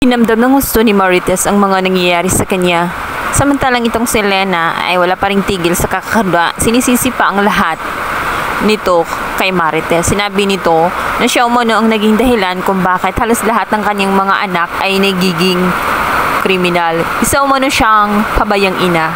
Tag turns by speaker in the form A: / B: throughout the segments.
A: Hinamdam ng gusto ni Marites ang mga nangyayari sa kanya. Samantalang itong si Lena ay wala pa ring tigil sa kakakadwa. Sinisisi pa ang lahat nito kay Marites. Sinabi nito na siya umano ang naging dahilan kung bakit halos lahat ng kanyang mga anak ay nagiging kriminal. Isa umano siyang pabayang ina.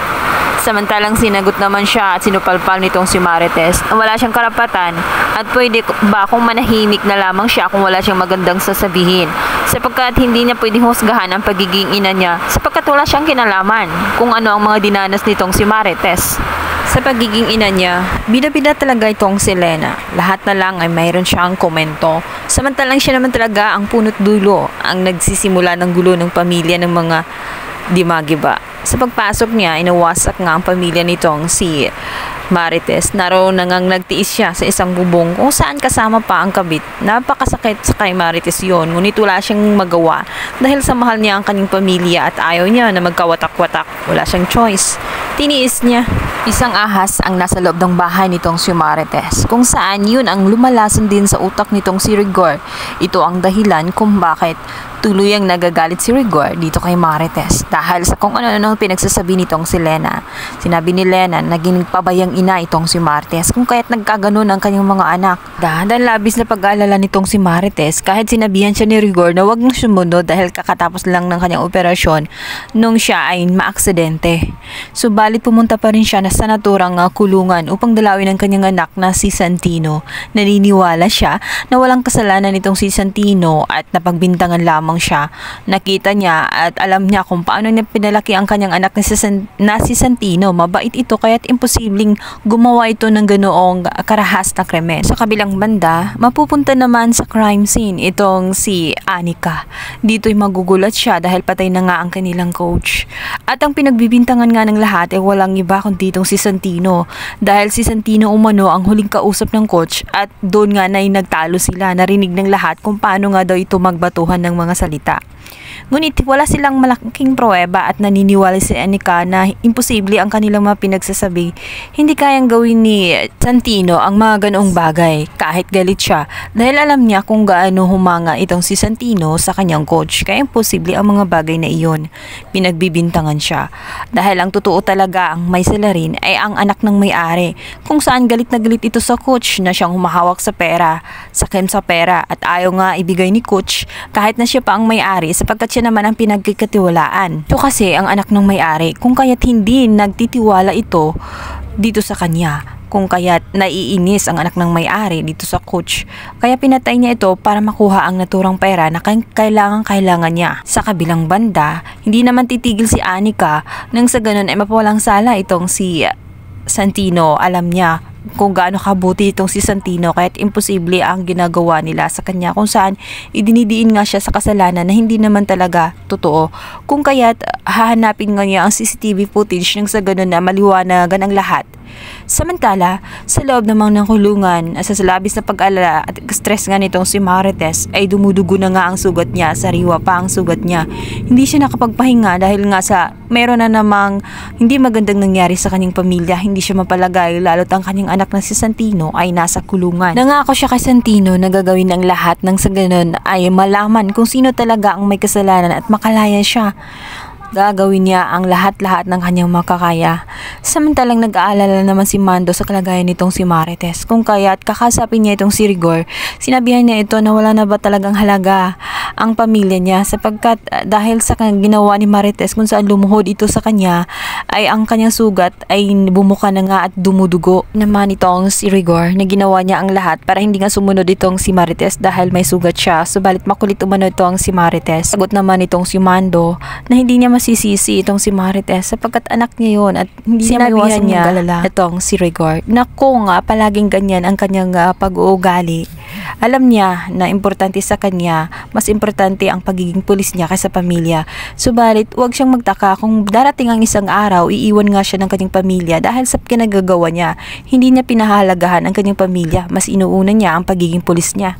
A: Samantalang sinagot naman siya at sinupalpal nitong si Marites na wala siyang karapatan at pwede ba kung manahimik na lamang siya kung wala siyang magandang sasabihin, sapagkat hindi niya pwedeng husgahan ang pagiging ina niya sapagkat wala siyang kinalaman kung ano ang mga dinanas nitong si Marites sa pagiging ina niya. Bida-bida talaga itong si Lena. Lahat na lang ay mayroon siyang komento. Samantalang siya naman talaga ang punot dulo, ang nagsisimula ng gulo ng pamilya ng mga dimagiba. Sa pagpasok niya, inawasak nga ang pamilya nitong si Marites. Naroon na ngang nagtiis siya sa isang bubong kung saan kasama pa ang kabit. Napakasakit sa kay Marites yon, ngunit wala siyang magawa dahil sa mahal niya ang kanyang pamilya at ayaw niya na magkawatak-watak. Wala siyang choice. Tiniis niya. Isang ahas ang nasa loob ng bahay nitong si Marites, kung saan yun ang lumalason din sa utak nitong si Rigor. Ito ang dahilan kung bakit tuluyang nagagalit si Rigor dito kay Marites dahil sa kung ano-ano pinagsasabi nitong si Lena. Sinabi ni Lena naging pabayang ina itong si Marites kung kaya't nagkaganon ang kanyang mga anak. Dahil labis na pag-aalala nitong si Marites kahit sinabihan siya ni Rigor na wag nang sumunod dahil kakatapos lang ng kanyang operasyon nung siya ay maaksidente. Subalit pumunta pa rin siya sa naturang kulungan upang dalawin ang kanyang anak na si Santino. Naniniwala siya na walang kasalanan nitong si Santino at napagbintangan lamang siya. Nakita niya at alam niya kung paano niya pinalaki ang kanyang anak na si Santino. Mabait ito kaya't imposibleng gumawa ito ng ganoong karahas na krimen. Sa kabilang banda, mapupunta naman sa crime scene itong si Anika. Dito'y magugulat siya dahil patay na nga ang kanilang coach. At ang pinagbibintangan nga ng lahat ay walang iba kundi itong si Santino. Dahil si Santino umano ang huling kausap ng coach at doon nga na nagtalo sila. Narinig ng lahat kung paano nga daw ito magbatuhan ng mga salita. Ngunit wala silang malaking pruweba at naniniwala si Anika na imposible ang kanilang mga pinagsasabi. Hindi kayang gawin ni Santino ang mga ganoong bagay kahit galit siya dahil alam niya kung gaano humanga itong si Santino sa kanyang coach. Kaya imposible ang mga bagay na iyon. Pinagbibintangan siya dahil ang totoo talaga ang may salarin ay ang anak ng may-ari, kung saan galit na galit ito sa coach na siyang humahawak sa pera, sakim sa pera at ayaw nga ibigay ni coach kahit na siya pa ang may-ari sapagkat siya naman ang pinagkikatiwalaan. Ito kasi ang anak ng may-ari kung kaya't hindi nagtitiwala ito dito sa kanya, kung kaya't naiinis ang anak ng may-ari dito sa coach. Kaya pinatay niya ito para makuha ang naturang pera na kailangan niya. Sa kabilang banda, hindi naman titigil si Anika nang sa ganun ay mapawalang sala itong si Santino. Alam niya kung gaano kabuti itong si Santino kaya't imposible ang ginagawa nila sa kanya, kung saan idinidiin nga siya sa kasalanan na hindi naman talaga totoo, kung kaya't hahanapin nga niya ang CCTV footage nang sa ganun na maliwanagan ang lahat. Samantala, sa loob namang ng kulungan, sa labis na pag-alala at stress nga nitong si Marites ay dumudugo na nga ang sugat niya, sariwa pa ang sugat niya. Hindi siya nakapagpahinga dahil nga sa meron na namang hindi magandang nangyari sa kanyang pamilya. Hindi siya mapalagay lalo't ang kanyang anak na si Santino ay nasa kulungan. Nangako siya kay Santino na gagawin ang lahat nang sa ganun ay malaman kung sino talaga ang may kasalanan at makalaya siya. Gagawin niya ang lahat-lahat ng kanyang makakaya. Samantalang nag-aalala naman si Mando sa kalagayan nitong si Marites, kung kaya't kakasapin niya itong si Rigor. Sinabihan niya ito na wala na ba talagang halaga ang pamilya niya sapagkat dahil sa ginawa ni Marites kung saan lumuhod ito sa kanya ay ang kanyang sugat ay bumuka na nga at dumudugo. Naman itong si Rigor na ginawa niya ang lahat para hindi nga sumunod itong si Marites dahil may sugat siya, subalit makulit umano itong si Marites. Sagot naman itong si Mando na hindi niya masisisi itong si Marites sapagkat anak niya yun at hindi niya maiwasan niya itong si Rigor na kung palaging ganyan ang kanyang pag-uugali. Alam niya na importante sa kanya, mas importante ang pagiging pulis niya kaysa pamilya. Subalit, huwag siyang magtaka kung darating ang isang araw, iiwan nga siya ng kanyang pamilya dahil sa kinagagawa niya. Hindi niya pinahalagahan ang kanyang pamilya, mas inuuna niya ang pagiging pulis niya.